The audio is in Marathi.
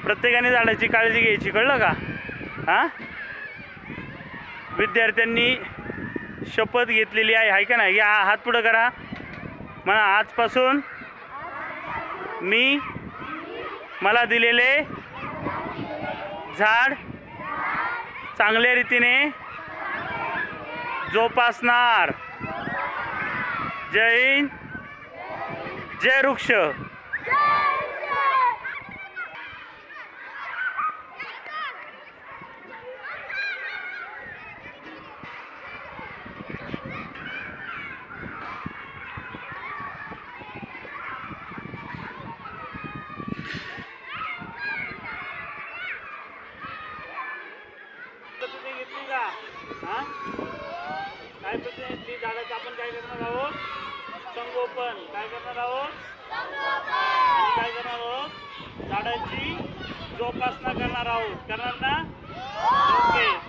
प्रत्येकाने झाडाची काळजी घ्यायची, कळलं का? हां, विद्यार्थ्यांनी शपथ घेतलेली आहे का नाही? या हात पुढं करा, म्हणा आजपासून मी मला दिलेले झाड चांगल्या रीतीने जोपासणार. जय हिंद, जय वृक्ष. घेतली का? हां, काय घेतली? झाडाचं आपण काय करणार आहोत? संगोपन. काय करणार आहोत? आणि काय करणार आहोत? झाडाची जोपासना करणार आहोत. करणार ना? ओके.